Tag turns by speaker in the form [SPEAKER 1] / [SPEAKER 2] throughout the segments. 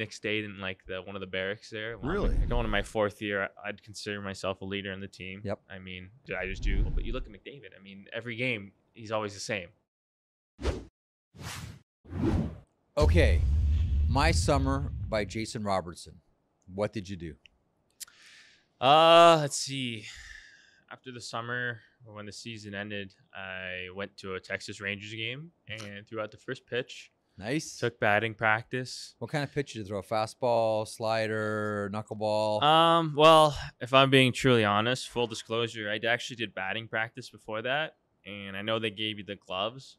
[SPEAKER 1] Nick stayed in like one of the barracks there.
[SPEAKER 2] Really?
[SPEAKER 1] Going in my 4th year, I'd consider myself a leader in the team.
[SPEAKER 3] Yep.
[SPEAKER 1] I mean, I just do. But you look at McDavid. I mean, every game he's always the same.
[SPEAKER 3] Okay, My Summer by Jason Robertson. What did you do?
[SPEAKER 1] Let's see. After the summer, or when the season ended, I went to a Texas Rangers game and threw out the first pitch.
[SPEAKER 3] Nice.
[SPEAKER 1] Took batting practice.
[SPEAKER 3] What kind of pitch did you throw? Fastball, slider, knuckleball?
[SPEAKER 1] Well, if I'm being truly honest, full disclosure, I actually did batting practice before that, and I know they gave you the gloves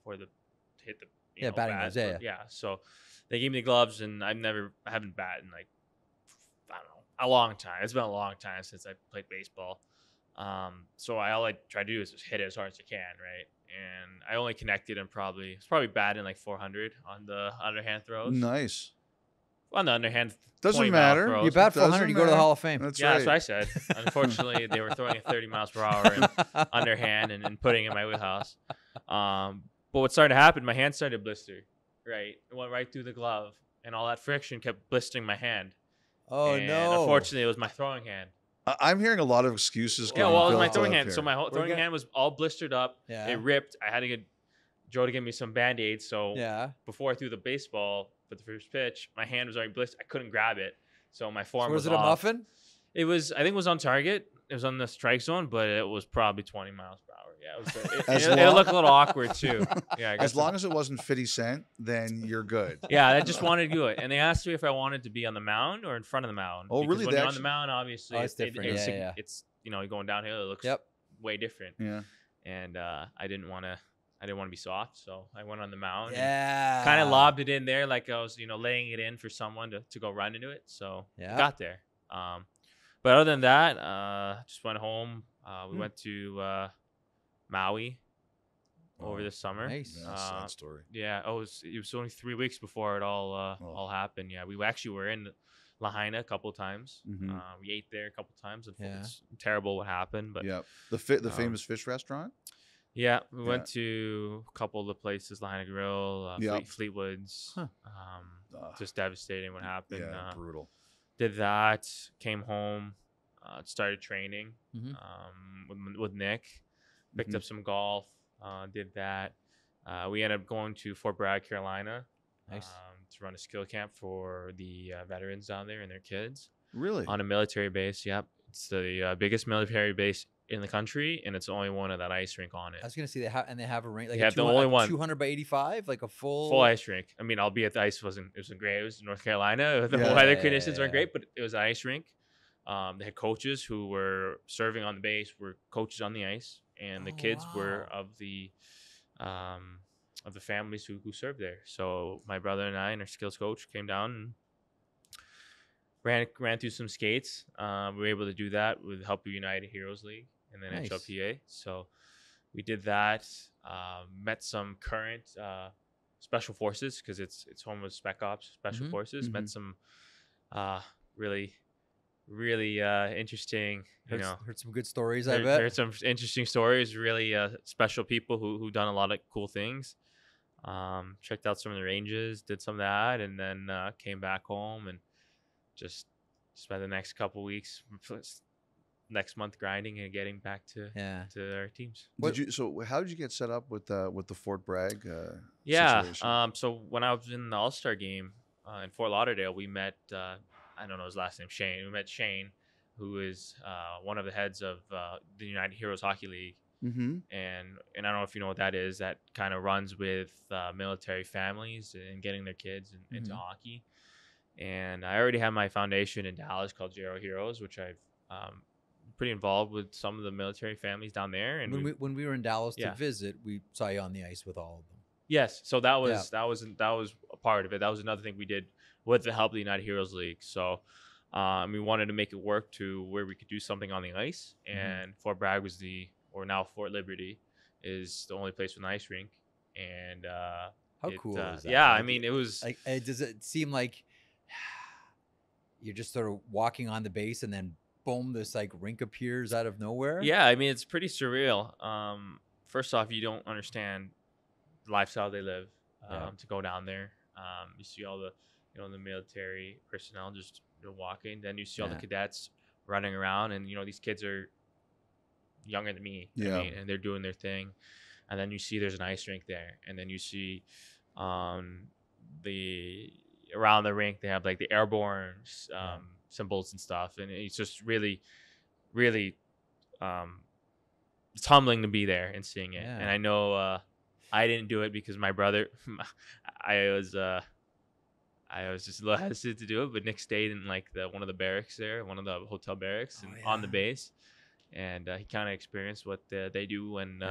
[SPEAKER 1] for the to hit the
[SPEAKER 3] batting
[SPEAKER 1] bat,
[SPEAKER 3] gloves.
[SPEAKER 1] but
[SPEAKER 3] Yeah.
[SPEAKER 1] So they gave me the gloves, and I haven't batted in like I don't know a long time. It's been a long time since I played baseball. So all I try to do is just hit it as hard as I can, right? And I only connected and it's probably batting like 400 on the underhand throws.
[SPEAKER 2] Nice.
[SPEAKER 1] On the underhand,
[SPEAKER 2] Doesn't
[SPEAKER 1] 20 mile
[SPEAKER 2] matter.
[SPEAKER 1] throws.
[SPEAKER 3] You bat
[SPEAKER 2] Doesn't
[SPEAKER 3] 400, you go to the
[SPEAKER 2] matter.
[SPEAKER 3] Hall of Fame.
[SPEAKER 2] That's
[SPEAKER 1] Yeah,
[SPEAKER 2] right.
[SPEAKER 1] that's what I said. Unfortunately, they were throwing at 30 miles per hour and underhand and putting it in my wheelhouse. But what started to happen, my hand started to blister, right? It went right through the glove, and all that friction kept blistering my hand.
[SPEAKER 3] Oh,
[SPEAKER 1] and
[SPEAKER 3] no.
[SPEAKER 1] Unfortunately, it was my throwing hand.
[SPEAKER 2] I'm hearing a lot of excuses.
[SPEAKER 1] Yeah,
[SPEAKER 2] getting
[SPEAKER 1] well, it was
[SPEAKER 2] built
[SPEAKER 1] my throwing
[SPEAKER 2] up
[SPEAKER 1] hand.
[SPEAKER 2] here.
[SPEAKER 1] So my throwing hand was all blistered up.
[SPEAKER 3] Yeah.
[SPEAKER 1] It ripped. I had to get Joe to give me some Band-Aids. So
[SPEAKER 3] Yeah.
[SPEAKER 1] before I threw the baseball for the first pitch, my hand was already blistered. I couldn't grab it. So my form
[SPEAKER 3] So was it
[SPEAKER 1] off.
[SPEAKER 3] a muffin?
[SPEAKER 1] I think it was on target. It was on the strike zone, but it was probably 20 miles per hour. Yeah, it looked a little awkward too. Yeah,
[SPEAKER 2] As long as it wasn't 50 Cent, then you're good.
[SPEAKER 1] Yeah, I just wanted to do it, and they asked me if I wanted to be on the mound or in front of the mound.
[SPEAKER 2] Oh,
[SPEAKER 1] Because
[SPEAKER 2] really?
[SPEAKER 1] When
[SPEAKER 2] They
[SPEAKER 1] you're on the
[SPEAKER 2] actually-
[SPEAKER 1] mound, obviously,
[SPEAKER 3] it's different. Yeah.
[SPEAKER 1] It's going downhill. It looks way different.
[SPEAKER 2] Yeah.
[SPEAKER 1] And I didn't want to be soft, so I went on the mound.
[SPEAKER 3] Yeah.
[SPEAKER 1] Kind of lobbed it in there like I was, laying it in for someone to go run into it. So
[SPEAKER 3] Yeah.
[SPEAKER 1] it got there. But other than that, just went home. We went to Maui over the summer.
[SPEAKER 3] Nice.
[SPEAKER 2] Yeah, sad story.
[SPEAKER 1] Yeah. It was only 3 weeks before it all happened. Yeah. We actually were in Lahaina a couple of times.
[SPEAKER 2] Mhm.
[SPEAKER 1] We ate there a couple of times.
[SPEAKER 3] Yeah.
[SPEAKER 1] It's terrible what happened, but
[SPEAKER 2] Yeah. The famous fish restaurant?
[SPEAKER 1] yeah, we went to a couple of the places, Lahaina Grill, Fleetwood's.
[SPEAKER 3] Huh.
[SPEAKER 1] Just devastating what happened.
[SPEAKER 2] Yeah, brutal.
[SPEAKER 1] Did that, came home, started training with Nick, picked up some golf, did that. We ended up going to Fort Bragg, Carolina,
[SPEAKER 3] Nice.
[SPEAKER 1] to run a skill camp for the veterans down there and their kids
[SPEAKER 2] Really?
[SPEAKER 1] on a military base. Yep, it's the biggest military base in the country, and it's the only one of that ice rink on it.
[SPEAKER 3] I was gonna say they have a range like
[SPEAKER 1] Yeah, the only one.
[SPEAKER 3] 200 by 85, like a full
[SPEAKER 1] Ice rink. I mean, albeit the ice wasn't great. It was in North Carolina. The
[SPEAKER 2] Yeah.
[SPEAKER 1] weather conditions weren't great, but it was an ice rink. They had coaches who were serving on the base, were coaches on the ice, and the kids were
[SPEAKER 3] wow.
[SPEAKER 1] of the families who served there. So my brother and I and our skills coach came down and ran through some skates. We were able to do that with the help of United Heroes League and then
[SPEAKER 3] Nice.
[SPEAKER 1] HLPA. So we did that. Met some current special forces because it's home with Spec Ops Special Forces. Met some really interesting.
[SPEAKER 3] Heard some good stories. I
[SPEAKER 1] Heard,
[SPEAKER 3] bet.
[SPEAKER 1] heard some interesting stories. Really special people who done a lot of cool things. Checked out some of the ranges, did some of that, and then came back home and just spent the next couple weeks, next month grinding and getting back to our teams.
[SPEAKER 2] So how did you get set up with the Fort Bragg
[SPEAKER 1] Yeah.
[SPEAKER 2] situation?
[SPEAKER 1] So when I was in the All-Star game in Fort Lauderdale, we met I don't know his last name, Shane. We met Shane, who is one of the heads of the United Heroes Hockey League.
[SPEAKER 2] Mm-hmm.
[SPEAKER 1] And I don't know if you know what that is. That kind of runs with military families and getting their kids into hockey. And I already have my foundation in Dallas called Zero Heroes, which I've pretty involved with some of the military families down there. And
[SPEAKER 3] When we were in Dallas to visit, we saw you on the ice with all of them.
[SPEAKER 1] Yes, so that was a part of it. That was another thing we did with the help of the United Heroes League. So we wanted to make it work to where we could do something on the ice. And Fort Bragg was now Fort Liberty is the only place with an ice rink. And
[SPEAKER 3] how cool is that?
[SPEAKER 1] Yeah, I mean, it was
[SPEAKER 3] like, does it seem like you're just sort of walking on the base and then boom, this like rink appears out of nowhere?
[SPEAKER 1] Yeah, I mean, it's pretty surreal. First off, you don't understand the lifestyle they live to go down there. You see all the the military personnel just walking. Then you see all the
[SPEAKER 3] Yeah.
[SPEAKER 1] cadets running around, and these kids are younger than me. I
[SPEAKER 2] Yeah.
[SPEAKER 1] mean, and they're doing their thing. And then you see there's an ice rink there, and then you see the around the rink they have like the airborne symbols and stuff, and it's just really, really it's humbling to be there and seeing it.
[SPEAKER 3] Yeah.
[SPEAKER 1] And I know I didn't do it because my brother, I was just a little hesitant to do it, but Nick stayed in like one of the barracks there, one of the hotel barracks, and on the base, and he kind of experienced what they do when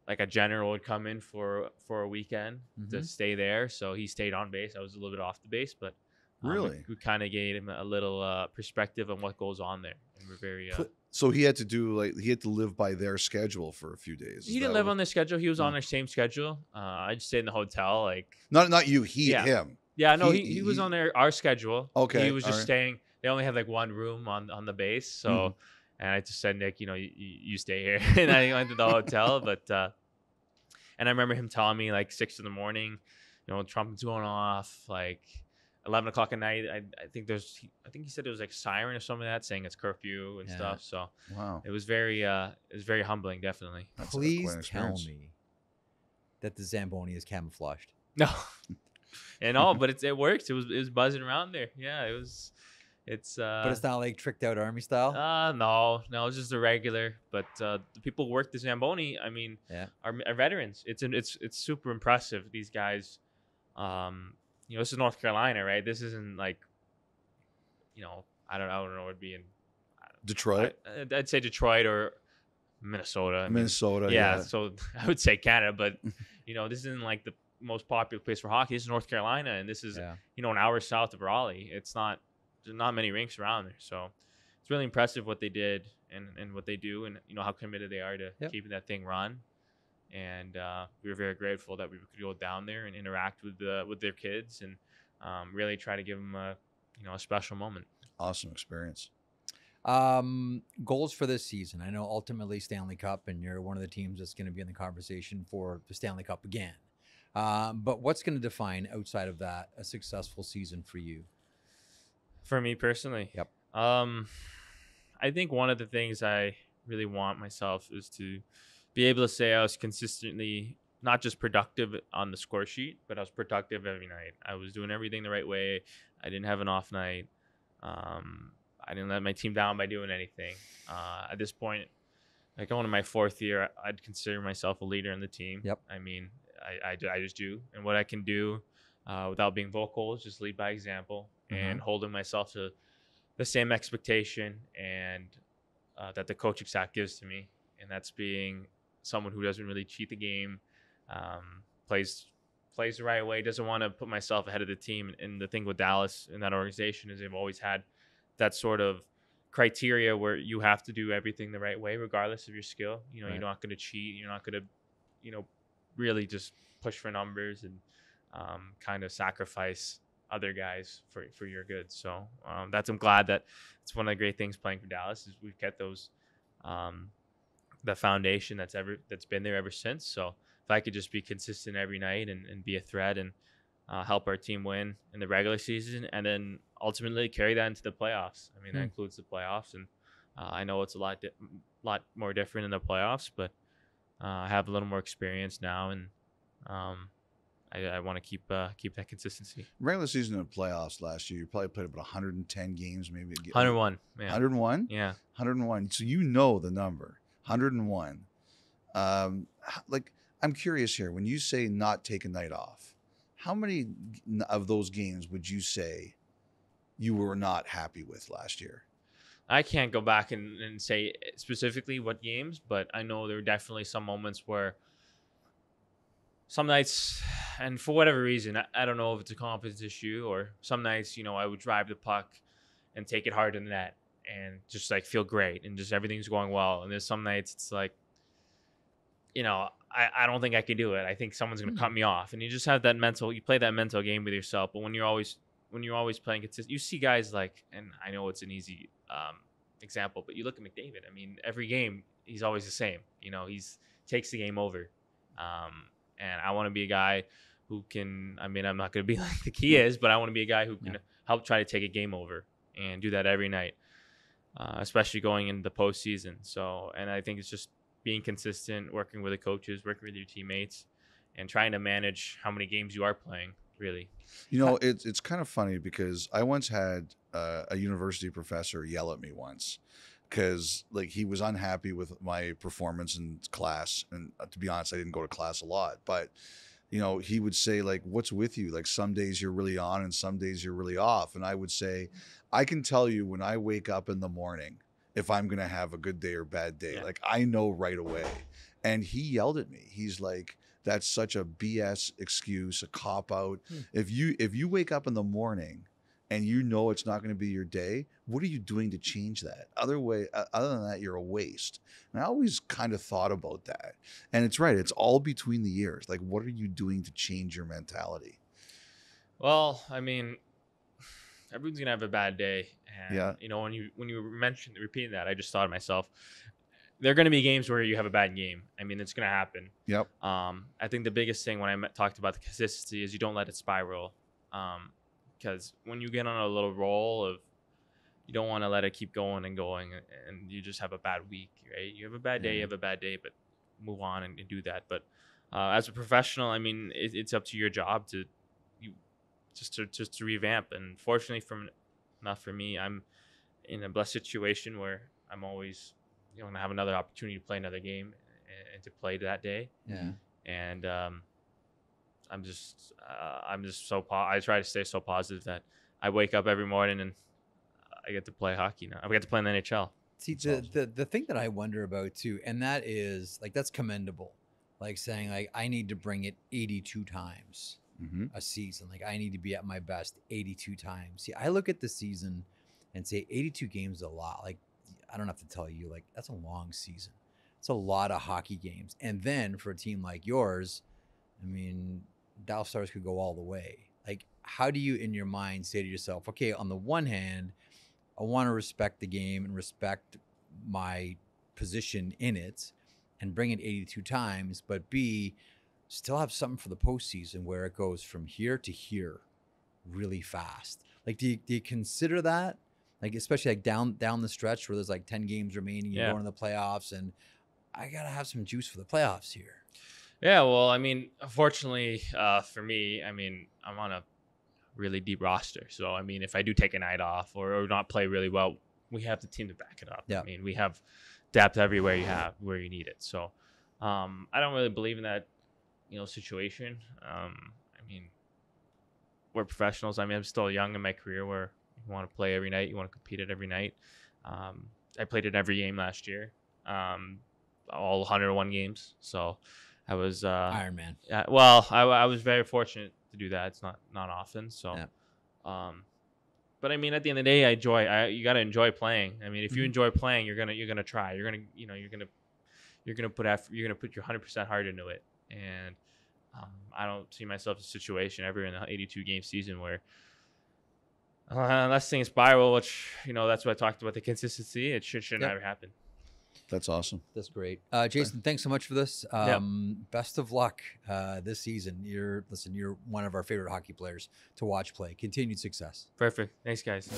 [SPEAKER 1] like a general would come in for a weekend to stay there. So he stayed on base. I was a little bit off the base, but
[SPEAKER 2] Really?
[SPEAKER 1] we kind of gave him a little perspective on what goes on there, and we're very.
[SPEAKER 2] So he had to live by their schedule for a few days.
[SPEAKER 1] He didn't live on their schedule. He was on their same schedule. I just stayed in the hotel, like
[SPEAKER 2] not you,
[SPEAKER 1] Yeah.
[SPEAKER 2] him.
[SPEAKER 1] Yeah, no, he was on our schedule.
[SPEAKER 2] Okay,
[SPEAKER 1] He was just
[SPEAKER 2] alright.
[SPEAKER 1] staying. They only have like one room on the base, so and I just said, Nick, you stay here, and I went to the hotel. But and I remember him telling me like 6 in the morning, trumpets going off, like 11 o'clock at night. I think he said it was like siren or something like that saying it's curfew and stuff. So
[SPEAKER 2] Wow.
[SPEAKER 1] it was very humbling, definitely.
[SPEAKER 2] That's
[SPEAKER 3] Please
[SPEAKER 2] quite an
[SPEAKER 3] tell
[SPEAKER 2] experience.
[SPEAKER 3] me that the Zamboni is camouflaged.
[SPEAKER 1] No, and all, but it worked. It was buzzing around there. Yeah, it's
[SPEAKER 3] But it's not like tricked out army style.
[SPEAKER 1] no, it's just a regular. But the people who work the Zamboni, I mean, are veterans. It's super impressive. These guys, this is North Carolina, right? This isn't like, I don't know what it'd be in
[SPEAKER 2] Detroit,
[SPEAKER 1] I'd say Detroit or Minnesota. I mean,
[SPEAKER 2] Minnesota.
[SPEAKER 1] yeah, so I would say Canada, but this isn't like the most popular place for hockey. This is North Carolina, and this is an hour south of Raleigh. There's not many rinks around there, so it's really impressive what they did and what they do, and how committed they are to keeping that thing run. And we were very grateful that we could go down there and interact with their kids and really try to give them a special moment.
[SPEAKER 2] Awesome experience.
[SPEAKER 3] Goals for this season. I know ultimately Stanley Cup, and you're one of the teams that's going to be in the conversation for the Stanley Cup again. But what's going to define outside of that a successful season for you?
[SPEAKER 1] For me personally,
[SPEAKER 3] Yep.
[SPEAKER 1] I think one of the things I really want myself is to be able to say I was consistently not just productive on the score sheet, but I was productive every night. I was doing everything the right way. I didn't have an off night. I didn't let my team down by doing anything. At this point, like going to my 4th year, I'd consider myself a leader in the team.
[SPEAKER 3] Yep.
[SPEAKER 1] I mean, I just do. And what I can do without being vocal is just lead by example and holding myself to the same expectation and that the coaching staff gives to me. And that's being someone who doesn't really cheat the game, plays the right way, doesn't want to put myself ahead of the team. And the thing with Dallas and that organization is they've always had that sort of criteria where you have to do everything the right way, regardless of your skill. You're not going to cheat. You're not going to, really just push for numbers and kind of sacrifice other guys for your good. So I'm glad that it's one of the great things playing for Dallas is we've kept those, the foundation that's been there ever since. So if I could just be consistent every night and be a threat and help our team win in the regular season and then ultimately carry that into the playoffs. I mean, that includes the playoffs, and I know it's a lot more different in the playoffs, but I have a little more experience now, and I want to keep that consistency.
[SPEAKER 2] Regular season and playoffs last year, you probably played about 110 games, maybe.
[SPEAKER 1] 101. Yeah.
[SPEAKER 2] 101?
[SPEAKER 1] Yeah.
[SPEAKER 2] 101. So the number. 101. I'm curious here. When you say not take a night off, how many of those games would you say you were not happy with last year?
[SPEAKER 1] I can't go back and say specifically what games, but I know there were definitely some moments where some nights, and for whatever reason, I don't know if it's a confidence issue or some nights, I would drive the puck and take it hard in the net and just like feel great and just everything's going well. And there's some nights it's like, I don't think I can do it. I think someone's going to cut me off. And you just have you play that mental game with yourself. But when you're always playing consistent, you see guys like, and I know it's an easy example, but you look at McDavid. I mean, every game he's always the same. He's takes the game over. And I want to be a guy who can. I mean, I'm not going to be like the key is, but I want to be a guy who can help try to take a game over and do that every night, especially going into the postseason. So, and I think it's just being consistent, working with the coaches, working with your teammates, and trying to manage how many games you are playing. Really,
[SPEAKER 2] it's kind of funny because I once had a university professor yell at me once because like he was unhappy with my performance in class, and to be honest, I didn't go to class a lot, but he would say like, "What's with you? Like some days you're really on and some days you're really off," and I would say, "I can tell you when I wake up in the morning if I'm gonna have a good day or bad day. Like I know right away." And he yelled at me. He's like, "That's such a BS excuse, a cop out. If you wake up in the morning and you know it's not going to be your day, what are you doing to change that? Other than that, you're a waste." And I always kind of thought about that. And it's right. It's all between the ears. Like, what are you doing to change your mentality?
[SPEAKER 1] Well, I mean, everyone's gonna have a bad day, and
[SPEAKER 2] Yeah.
[SPEAKER 1] when you mentioned repeating that, I just thought to myself, there are going to be games where you have a bad game. I mean, it's going to happen.
[SPEAKER 2] Yep.
[SPEAKER 1] I think the biggest thing when I talked about the consistency is you don't let it spiral. Because when you get on a little roll of, you don't want to let it keep going and going, and you just have a bad week, right? You have a bad day, you have a bad day, but move on and do that. But as a professional, I mean, it's up to your job to revamp. And fortunately, not for me, I'm in a blessed situation where I'm always going to have another opportunity to play another game and to play that day.
[SPEAKER 3] Yeah.
[SPEAKER 1] And I'm just so I try to stay so positive that I wake up every morning and I get to play hockey now. I get to play in the NHL.
[SPEAKER 3] See, the thing that I wonder about too, and that is like, that's commendable. Like saying like, I need to bring it 82 times a season. Like I need to be at my best 82 times. See, I look at the season and say 82 games is a lot. Like, I don't have to tell you, like, that's a long season. It's a lot of hockey games. And then for a team like yours, I mean, Dallas Stars could go all the way. Like, how do you, in your mind, say to yourself, okay, on the one hand, I want to respect the game and respect my position in it and bring it 82 times, but B, still have something for the postseason where it goes from here to here really fast. Like, do you consider that? Like, especially like down the stretch where there's like 10 games remaining, you're going to the playoffs, and I got to have some juice for the playoffs here.
[SPEAKER 1] Yeah, well, I mean, unfortunately for me, I mean, I'm on a really deep roster. So, I mean, if I do take a night off or not play really well, we have the team to back it up.
[SPEAKER 3] Yeah.
[SPEAKER 1] I mean, we have depth everywhere where you need it. So, I don't really believe in that, situation. I mean, we're professionals. I mean, I'm still young in my career where you want to play every night. You want to compete at every night. I played in every game last year, all 101 games. So I was
[SPEAKER 3] Iron Man.
[SPEAKER 1] Well, I was very fortunate to do that. It's not often. So, but I mean, at the end of the day, you got to enjoy playing. I mean, if you enjoy playing, you're gonna try. You're gonna put your 100% heart into it. And I don't see myself in a situation ever in the 82 game season where unless things spiral, which that's what I talked about, the consistency. It should never happen.
[SPEAKER 2] That's awesome.
[SPEAKER 3] That's great. Jason, thanks so much for this. Best of luck this season. You're one of our favorite hockey players to watch play. Continued success.
[SPEAKER 1] Perfect. Thanks, guys.